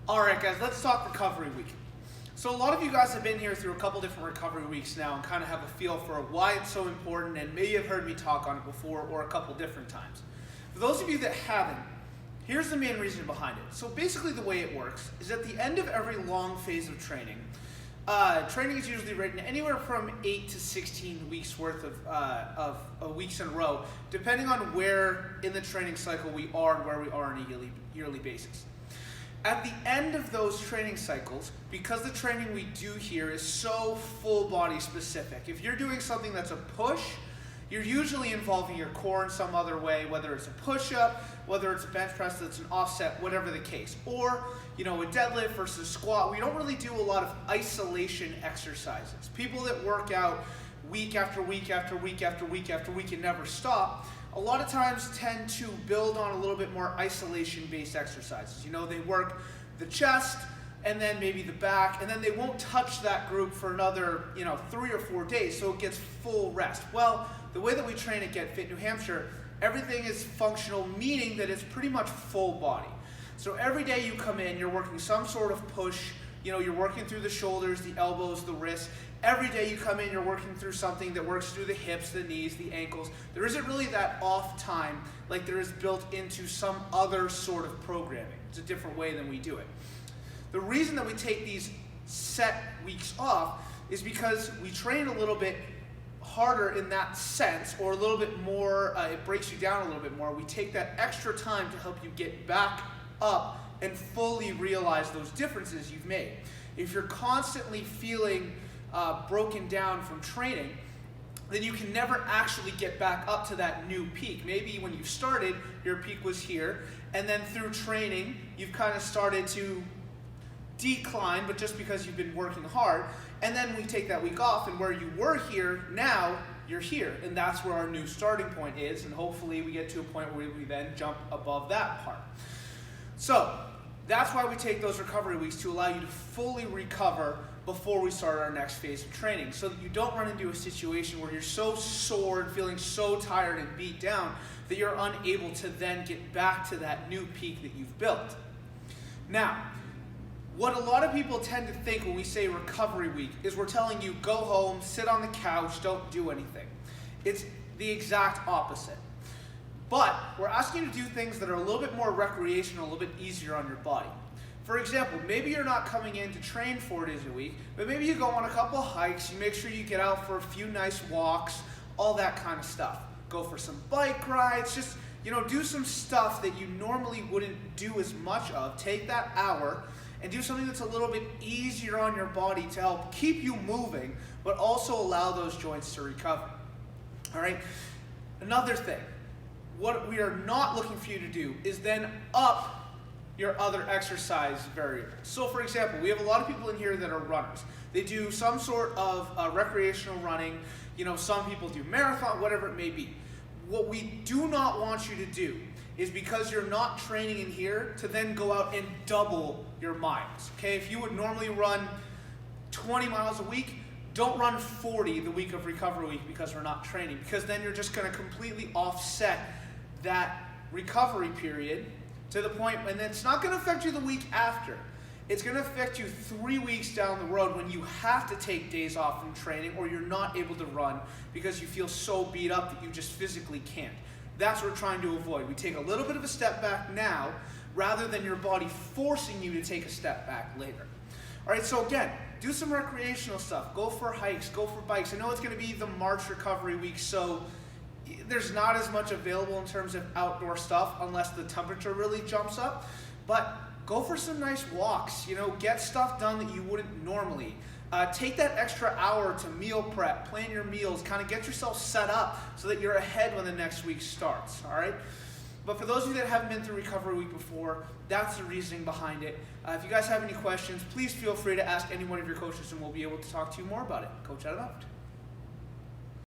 All right, guys, let's talk recovery week. So a lot of you guys have been here through a couple different recovery weeks now and kind of have a feel for why it's so important, and maybe you've heard me talk on it before or a couple different times. For those of you that haven't, here's the main reason behind it. So basically the way it works is at the end of every long phase of training, training is usually written anywhere from 8 to 16 weeks worth of weeks in a row, depending on where in the training cycle we are and where we are on a yearly basis. At the end of those training cycles, because the training we do here is so full body specific, if you're doing something that's a push, you're usually involving your core in some other way, whether it's a push-up, whether it's a bench press that's an offset, whatever the case. Or, a deadlift versus squat. We don't really do a lot of isolation exercises. People that work out week after week after week after week after week and never stop, a lot of times tend to build on a little bit more isolation-based exercises. They work the chest and then maybe the back, and then they won't touch that group for another, 3 or 4 days, so it gets full rest. Well, the way that we train at Get Fit New Hampshire, everything is functional, meaning that it's pretty much full body. So every day you come in, you're working some sort of push, you're working through the shoulders, the elbows, the wrists. Every day you come in, you're working through something that works through the hips, the knees, the ankles. There isn't really that off time like there is built into some other sort of programming. It's a different way than we do it. The reason that we take these set weeks off is because we train a little bit harder in that sense, or a little bit more, it breaks you down a little bit more. We take that extra time to help you get back up and fully realize those differences you've made. If you're constantly feeling broken down from training, then you can never actually get back up to that new peak. Maybe when you started, your peak was here, and then through training, you've kind of started to decline, but just because you've been working hard, and then we take that week off, and where you were here, now you're here, and that's where our new starting point is, and hopefully we get to a point where we then jump above that part. So that's why we take those recovery weeks, to allow you to fully recover before we start our next phase of training, so that you don't run into a situation where you're so sore and feeling so tired and beat down that you're unable to then get back to that new peak that you've built. Now, what a lot of people tend to think when we say recovery week is we're telling you go home, sit on the couch, don't do anything. It's the exact opposite. But we're asking you to do things that are a little bit more recreational, a little bit easier on your body. For example, maybe you're not coming in to train 4 days a week, but maybe you go on a couple hikes, you make sure you get out for a few nice walks, all that kind of stuff. Go for some bike rides, just do some stuff that you normally wouldn't do as much of. Take that hour and do something that's a little bit easier on your body to help keep you moving, but also allow those joints to recover. All right? Another thing, what we are not looking for you to do is then up your other exercise variables. So for example, we have a lot of people in here that are runners. They do some sort of recreational running. Some people do marathon, whatever it may be. What we do not want you to do is, because you're not training in here, to then go out and double your miles. Okay, if you would normally run 20 miles a week, don't run 40 the week of recovery week because we're not training, because then you're just going to completely offset that recovery period to the point, and it's not going to affect you the week after. It's going to affect you 3 weeks down the road when you have to take days off from training, or you're not able to run because you feel so beat up that you just physically can't. That's what we're trying to avoid. We take a little bit of a step back now, rather than your body forcing you to take a step back later. All right, so again, do some recreational stuff. Go for hikes, go for bikes. I know it's going to be the March recovery week, so there's not as much available in terms of outdoor stuff unless the temperature really jumps up. But go for some nice walks. Get stuff done that you wouldn't normally. Take that extra hour to meal prep, plan your meals, kind of get yourself set up so that you're ahead when the next week starts, all right? But for those of you that haven't been through recovery week before, that's the reasoning behind it. If you guys have any questions, please feel free to ask any one of your coaches and we'll be able to talk to you more about it. Coach out of out.